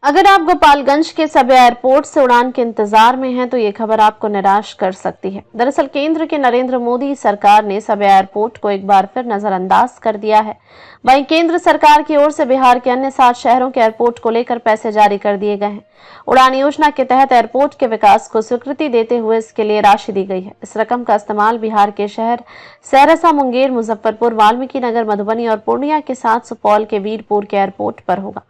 अगर आप गोपालगंज के सब एयरपोर्ट से उड़ान के इंतजार में हैं तो ये खबर आपको निराश कर सकती है। दरअसल केंद्र के नरेंद्र मोदी सरकार ने सब एयरपोर्ट को एक बार फिर नजरअंदाज कर दिया है। वहीं केंद्र सरकार की ओर से बिहार के अन्य 7 शहरों के एयरपोर्ट को लेकर पैसे जारी कर दिए गए हैं। उड़ान योजना के तहत एयरपोर्ट के विकास को स्वीकृति देते हुए इसके लिए राशि दी गई है। इस रकम का इस्तेमाल बिहार के शहर सहरसा, मुंगेर, मुजफ्फरपुर, वाल्मीकि नगर, मधुबनी और पूर्णिया के साथ सुपौल के वीरपुर के एयरपोर्ट पर होगा।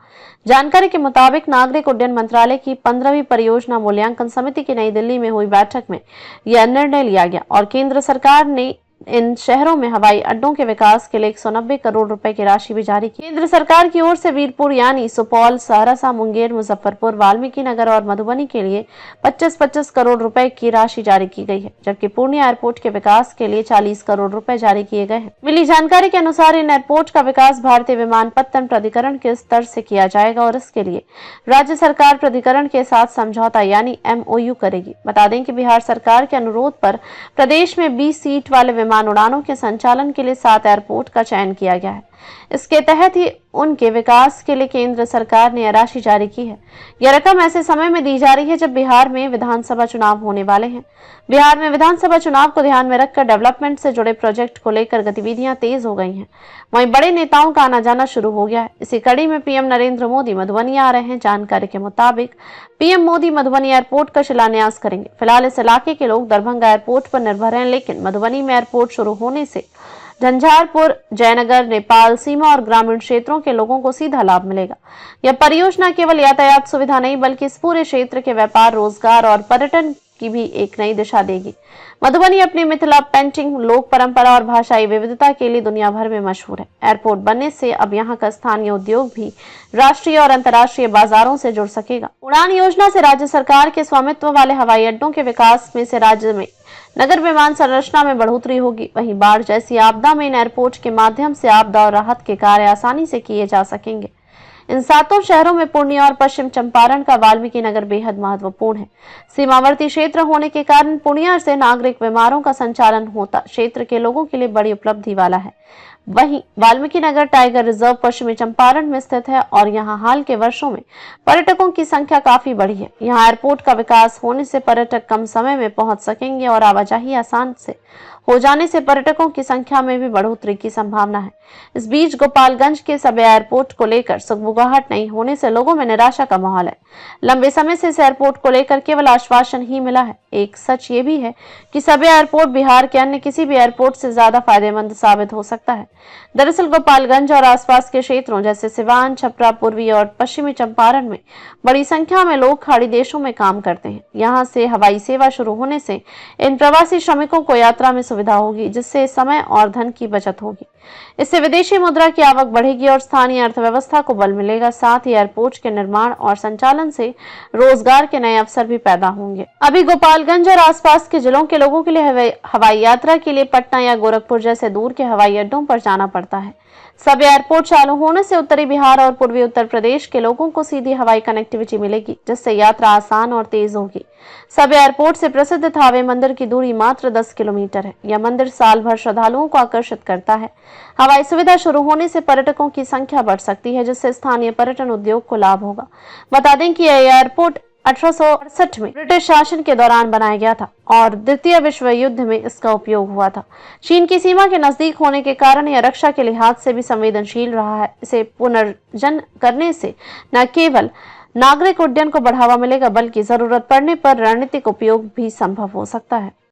जानकारी के मुताबिक नागरिक उड्डयन मंत्रालय की 15वीं परियोजना मूल्यांकन समिति की नई दिल्ली में हुई बैठक में यह निर्णय लिया गया और केंद्र सरकार ने इन शहरों में हवाई अड्डों के विकास के लिए 190 करोड़ रुपए की राशि भी जारी की। केंद्र सरकार की ओर से वीरपुर यानी सुपौल, सहरसा, मुंगेर, मुजफ्फरपुर, वाल्मीकि नगर और मधुबनी के लिए 25-25 करोड़ रुपए की राशि जारी की गई है, जबकि पूर्णिया एयरपोर्ट के विकास के लिए 40 करोड़ रुपए जारी किए गए हैं। मिली जानकारी के अनुसार इन एयरपोर्ट का विकास भारतीय विमानपत्तन प्राधिकरण के स्तर से किया जाएगा और इसके लिए राज्य सरकार प्राधिकरण के साथ समझौता यानी MOU करेगी। बता दें कि बिहार सरकार के अनुरोध पर प्रदेश में 20 सीट वाले विमान उड़ानों के संचालन के लिए 7 एयरपोर्ट का चयन किया गया है। इसके तहत ही उनके विकास के लिए केंद्र सरकार ने राशि जारी की है। यह रकम ऐसे समय में दी जा रही है जब बिहार में विधानसभा चुनाव होने वाले हैं। बिहार में विधानसभा चुनाव को ध्यान में रखकर डेवलपमेंट से जुड़े प्रोजेक्ट को लेकर गतिविधियां तेज हो गई हैं। वहीं बड़े नेताओं का आना जाना शुरू हो गया है। इसी कड़ी में पीएम नरेंद्र मोदी मधुबनी आ रहे हैं। जानकारी के मुताबिक पीएम मोदी मधुबनी एयरपोर्ट का शिलान्यास करेंगे। फिलहाल इस इलाके के लोग दरभंगा एयरपोर्ट पर निर्भर हैं, लेकिन मधुबनी में एयरपोर्ट शुरू होने से झंझारपुर, जयनगर, नेपाल सीमा और ग्रामीण क्षेत्रों के लोगों को सीधा लाभ मिलेगा। यह परियोजना केवल यातायात सुविधा नहीं बल्कि इस पूरे क्षेत्र के व्यापार, रोजगार और पर्यटन की भी एक नई दिशा देगी। मधुबनी अपनी मिथिला पेंटिंग, लोक परंपरा और भाषाई विविधता के लिए दुनिया भर में मशहूर है। एयरपोर्ट बनने से अब यहाँ का स्थानीय उद्योग भी राष्ट्रीय और अंतर्राष्ट्रीय बाजारों से जुड़ सकेगा। उड़ान योजना से राज्य सरकार के स्वामित्व वाले हवाई अड्डों के विकास में से राज्य में नगर विमान संरचना में बढ़ोतरी होगी। वहीं बाढ़ जैसी आपदा में इन एयरपोर्ट के माध्यम से आपदा और राहत के कार्य आसानी से किए जा सकेंगे। इन 7 शहरों में पूर्णिया और पश्चिम चंपारण का वाल्मीकि नगर बेहद महत्वपूर्ण है। सीमावर्ती क्षेत्र होने के कारण पूर्णिया से नागरिक विमानों का संचालन होता क्षेत्र के लोगों के लिए बड़ी उपलब्धि वाला है। वहीं वाल्मीकि नगर टाइगर रिजर्व पश्चिमी चंपारण में स्थित है और यहां हाल के वर्षों में पर्यटकों की संख्या काफी बढ़ी है। यहां एयरपोर्ट का विकास होने से पर्यटक कम समय में पहुंच सकेंगे और आवाजाही आसान से हो जाने से पर्यटकों की संख्या में भी बढ़ोतरी की संभावना है। इस बीच गोपालगंज के सब एयरपोर्ट को लेकर सुगबुगाहट नहीं होने से लोगों में निराशा का माहौल है। लंबे समय से इस एयरपोर्ट को लेकर केवल आश्वासन ही मिला है। एक सच ये भी है कि सब एयरपोर्ट बिहार के अन्य किसी भी एयरपोर्ट से ज्यादा फायदेमंद साबित हो सकता है। दरअसल गोपालगंज और आसपास के क्षेत्रों जैसे सिवान, छपरा, पूर्वी और पश्चिमी चंपारण में बड़ी संख्या में लोग खाड़ी देशों में काम करते हैं। यहाँ से हवाई सेवा शुरू होने से इन प्रवासी श्रमिकों को यात्रा में सुविधा होगी, जिससे समय और धन की बचत होगी। इससे विदेशी मुद्रा की आवक बढ़ेगी और स्थानीय अर्थव्यवस्था को बल मिलेगा। साथ ही एयरपोर्ट के निर्माण और संचालन से रोजगार के नए अवसर भी पैदा होंगे। अभी गोपालगंज और आसपास के जिलों के लोगों के लिए हवाई यात्रा के लिए पटना या गोरखपुर जैसे दूर के हवाई अड्डों पर जाना पड़ता है। सब एयरपोर्ट चालू होने से उत्तरी बिहार और पूर्वी उत्तर प्रदेश के लोगों को सीधी हवाई कनेक्टिविटी मिलेगी, जिससे यात्रा आसान और तेज होगी। सब एयरपोर्ट से प्रसिद्ध थावे मंदिर की दूरी मात्र 10 किलोमीटर है। यह मंदिर साल भर श्रद्धालुओं को आकर्षित करता है। हवाई सुविधा शुरू होने से पर्यटकों की संख्या बढ़ सकती है, जिससे स्थानीय पर्यटन उद्योग को लाभ होगा। बता दें कि यह एयरपोर्ट 1868 में ब्रिटिश शासन के दौरान बनाया गया था और द्वितीय विश्व युद्ध में इसका उपयोग हुआ था। चीन की सीमा के नजदीक होने के कारण यह रक्षा के लिहाज से भी संवेदनशील रहा है। इसे पुनर्जन करने से न केवल नागरिक उड्डयन को बढ़ावा मिलेगा बल्कि जरूरत पड़ने पर रणनीतिक उपयोग भी संभव हो सकता है।